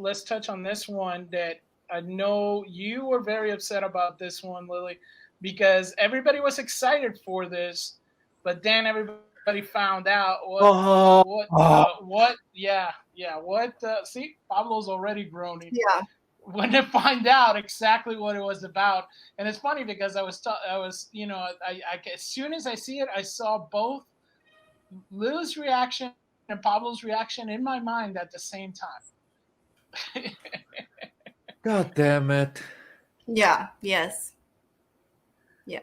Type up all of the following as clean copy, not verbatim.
let's touch on this one that I know you were very upset about this one, Lily, because everybody was excited for this, but then everybody found out see, Pablo's already groaning. Yeah. When they find out exactly what it was about, and it's funny because I was as soon as I see it, I saw both Lily's reaction and Pablo's reaction in my mind at the same time. God damn it. Yeah. Yes. Yeah.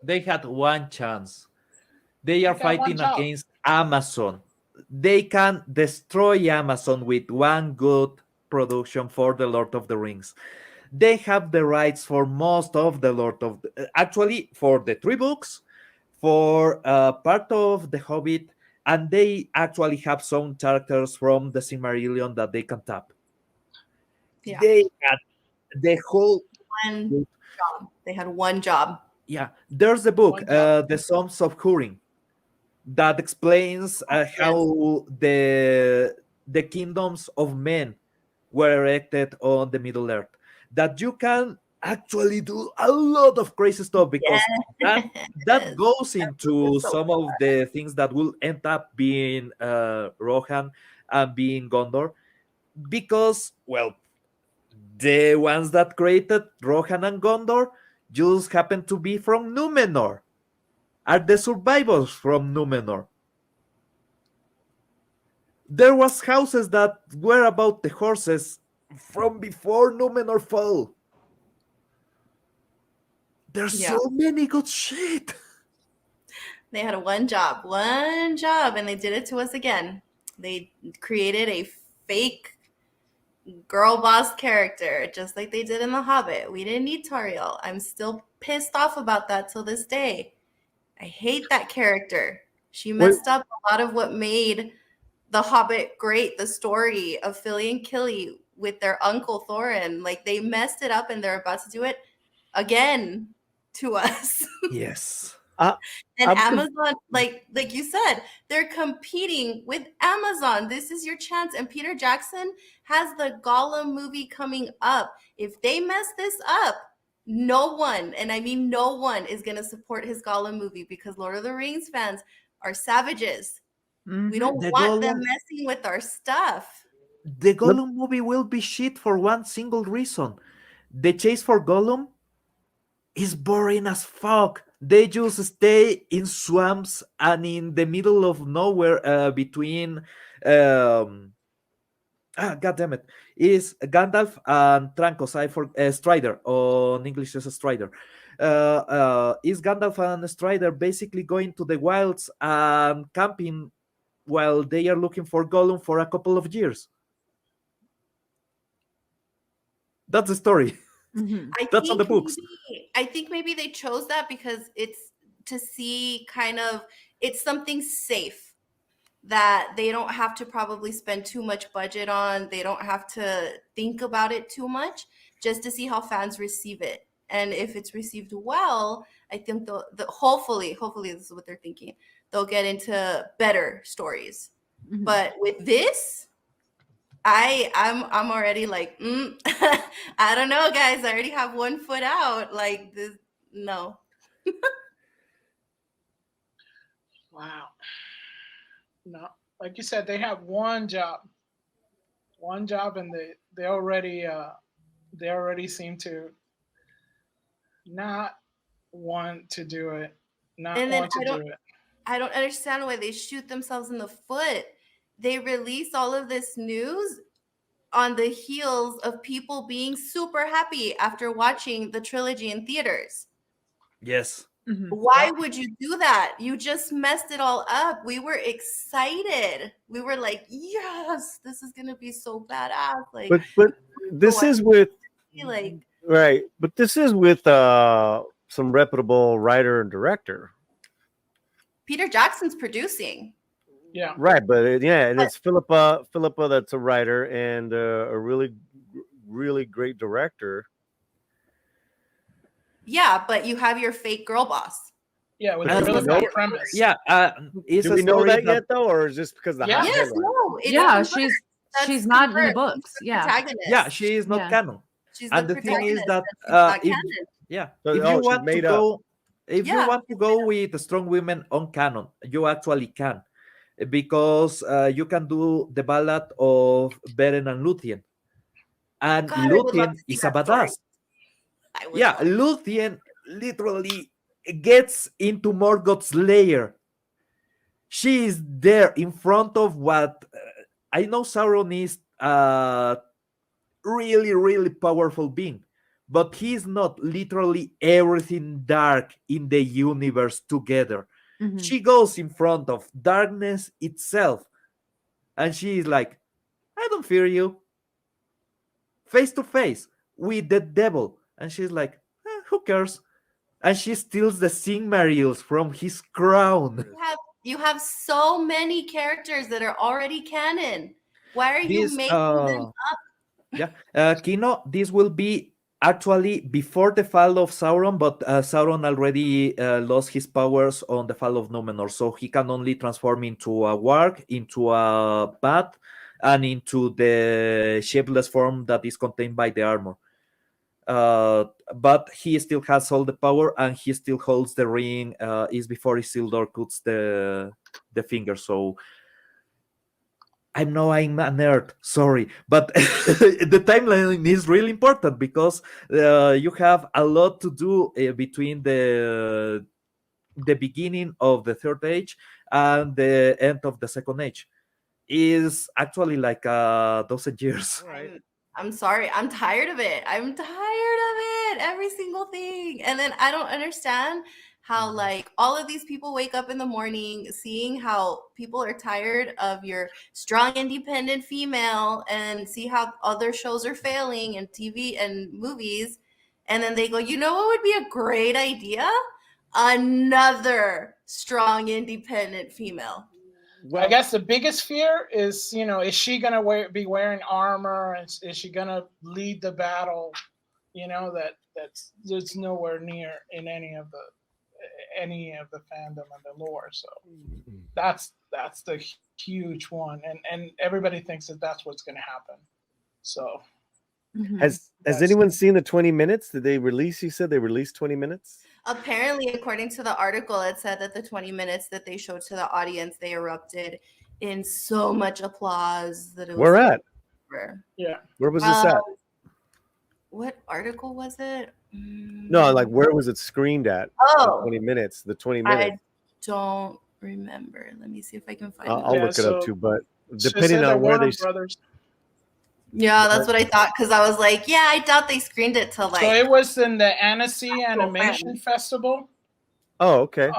They had one chance. They are fighting against Amazon. They can destroy Amazon with one good production for the Lord of the Rings. They have the rights for most of the actually for the 3 books, for part of the Hobbit, and they actually have some characters from the Silmarillion that they can tap. Yeah. They had the whole one job. They had one job. Yeah, there's the book, The Sons of Húrin, that explains how the kingdoms of men were erected on the Middle Earth. That you can actually do a lot of crazy stuff, because that goes into some of the things that will end up being Rohan and being Gondor, because, well, the ones that created Rohan and Gondor just happen to be from Númenor, are the survivors from Númenor. There was houses that were about the horses from before Númenor fell. There's so many good shit. They had one job, and they did it to us again. They created a fake girl boss character, just like they did in The Hobbit. We didn't need Tauriel. I'm still pissed off about that till this day. I hate that character. She messed up a lot of what made The Hobbit great, the story of Fili and Kili with their uncle Thorin. Like, they messed it up, and they're about to do it again to us. Yes. And Amazon, like you said, they're competing with Amazon. This is your chance. And Peter Jackson has the Gollum movie coming up. If they mess this up, no one, and I mean no one, is going to support his Gollum movie, because Lord of the Rings fans are savages. Mm-hmm. We don't want them messing with our stuff. The Gollum movie will be shit for one single reason. The chase for Gollum is boring as fuck. They just stay in swamps and in the middle of nowhere between God damn it, is Gandalf and Trancos. Strider, on English is a Strider. Is Gandalf and Strider basically going to the wilds and camping while they are looking for Gollum for a couple of years? That's the story. Mm-hmm. That's on the books. I think maybe they chose that because it's to see kind of, it's something safe that they don't have to probably spend too much budget on. They don't have to think about it too much, just to see how fans receive it. And if it's received well, I think hopefully this is what they're thinking. They'll get into better stories. Mm-hmm. But with this, I'm already like, I don't know, guys. I already have one foot out. Like this, no. Wow. No, like you said, they have one job, and they already seem to not want to do it. I don't understand why they shoot themselves in the foot. They release all of this news on the heels of people being super happy after watching the trilogy in theaters. Yes. Mm-hmm. Why would you do that? You just messed it all up. We were excited. We were like, yes, this is going to be so badass. Like, but this is with right. But this is with some reputable writer and director. Peter Jackson's producing. Yeah. Right, but it's Philippa that's a writer and a really, really great director. Yeah, but you have your fake girl boss. Yeah, with a really good premise. Yeah, do we know that yet though, or is this because of the yes, no, she's not in the confirmed. books. She's the Yeah. protagonist. Yeah, she is not Yeah. canon. She's And the the thing is protagonist, that and she's not if canon. yeah, So- if oh, you she's want to made up. go, if you Yeah, want to go with strong women on canon, you actually can, because you can do the ballad of Beren and Luthien, and God, I would love Luthien to see is a that story. badass. I would Yeah, love. Luthien literally gets into Morgoth's lair. She is there in front of what I know Sauron is really, really powerful being, but he's not literally everything dark in the universe together. Mhm. She goes in front of darkness itself, and she is like, I don't fear you. Face to face with the devil. And she's like, who cares? And she steals the Silmarils from his crown. You have so many characters that are already canon. Why are you This, making them up? yeah, Kino, this will be actually before the fall of Sauron, but Sauron already lost his powers on the fall of Numenor, so he can only transform into a warg, into a bat, and into the shapeless form that is contained by the armor. But he still has all the power, and he still holds the ring. Is before Isildur cuts the finger. So I know I'm a nerd, sorry, but the timeline is really important because you have a lot to do between the beginning of the Third Age and the end of the Second Age. Is actually like a dozen years. Right. I'm sorry. I'm tired of it. I'm tired of it. Every single thing. And then I don't understand how like all of these people wake up in the morning seeing how people are tired of your strong independent female and see how other shows are failing in TV and movies. And then they go, you know what would be a great idea? Another strong independent female. Well, I guess the biggest fear is, is she gonna be wearing armor? Is she gonna lead the battle? That's nowhere near in any of the fandom and the lore. So that's the huge one, and everybody thinks that that's what's gonna happen. So has anyone seen the 20 minutes? Did they release? You said they released 20 minutes. Apparently, according to the article, it said that the 20 minutes that they showed to the audience, they erupted in so much applause that it was. Where at? Yeah. Where was this at? What article was it? No, like where was it screened at? Oh, 20 minutes. The 20 minutes. I don't remember. Let me see if I can find it. I'll look it up too, but depending on where they. Brothers. Yeah, that's what I thought, because I was like, yeah, I doubt they screened it to like. So it was in the Annecy Animation Festival. Oh, okay.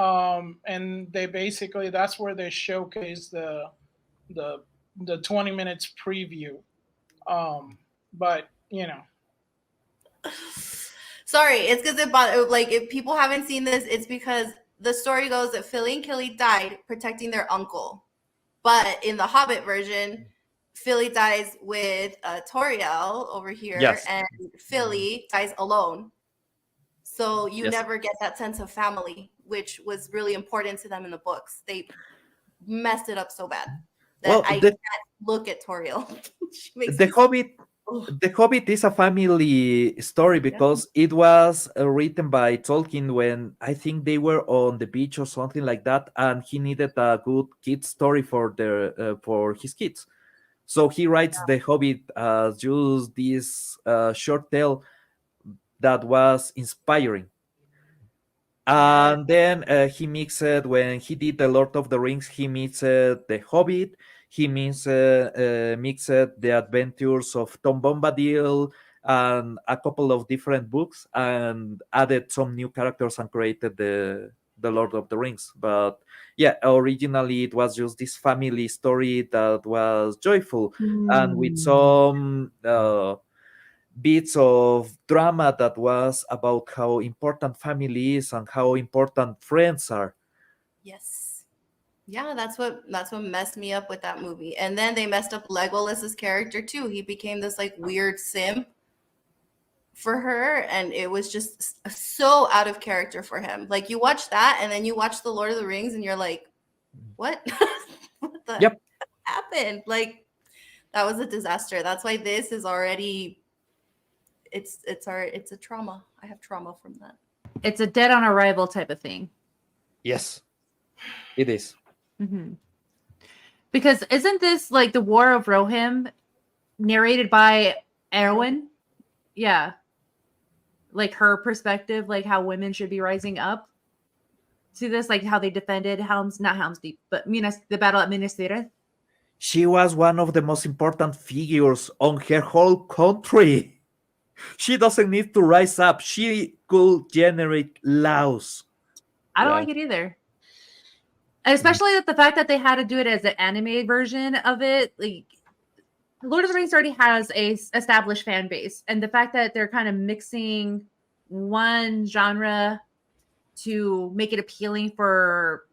And they basically, that's where they showcase the 20 minutes preview. But Sorry, it's because like if people haven't seen this, it's because the story goes that Philly and Killy died protecting their uncle, but in the Hobbit version, Philly dies with Toriel over here, Yes. and Philly dies alone. So you Yes. never get that sense of family, which was really important to them in the books. They messed it up so bad that I can't look at Toriel. The Hobbit is a family story because it was written by Tolkien when I think they were on the beach or something like that, and he needed a good kid story for his kids. So he writes The Hobbit as just this short tale that was inspiring. And then he mixed it, when he did The Lord of the Rings, he mixed The Hobbit, he mixed The Adventures of Tom Bombadil and a couple of different books, and added some new characters and created the Lord of the Rings. But yeah, originally it was just this family story that was joyful and with some bits of drama that was about how important family is and how important friends are. Yes. Yeah, that's what messed me up with that movie. And then they messed up Legolas's character too. He became this like weird simp for her, and it was just so out of character for him. Like you watch that and then you watch The Lord of the Rings and you're like, what? What the happened? Like That was a disaster. That's why this is already. It's a trauma. I have trauma from that. It's a dead on arrival type of thing. Yes, it is. Mm-hmm. Because isn't this like the War of Rohirrim narrated by Erwin? Yeah. Like her perspective, like how women should be rising up to this, like how they defended not Helm's Deep, but the battle at Minas Tirith. She was one of the most important figures on her whole country. She doesn't need to rise up. She could generate laws. I don't like it either. Especially the fact that they had to do it as an animated version of it. Like, Lord of the Rings already has a established fan base, and the fact that they're kind of mixing one genre to make it appealing for,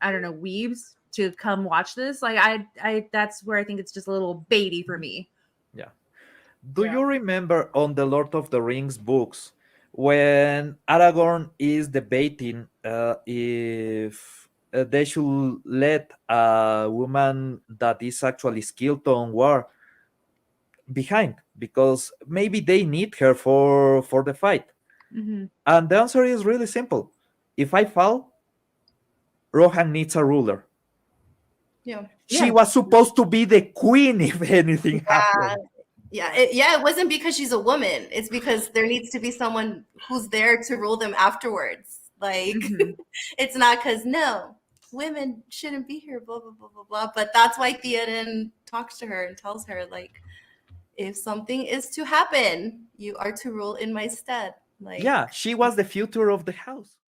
I don't know, weebs to come watch this. Like, I that's where I think it's just a little baity for me. Yeah. Do you remember on the Lord of the Rings books when Aragorn is debating if they should let a woman that is actually skilled on war behind because maybe they need her for the fight? Mm-hmm. And the answer is really simple. If I fall, Rohan needs a ruler. Yeah. She was supposed to be the queen if anything happened. Yeah, it wasn't because she's a woman. It's because there needs to be someone who's there to rule them afterwards. Like, it's not because, no, women shouldn't be here, blah, blah, blah, blah, blah. But that's why Theoden talks to her and tells her, like, if something is to happen, you are to rule in my stead. Like, yeah, she was the future of the house.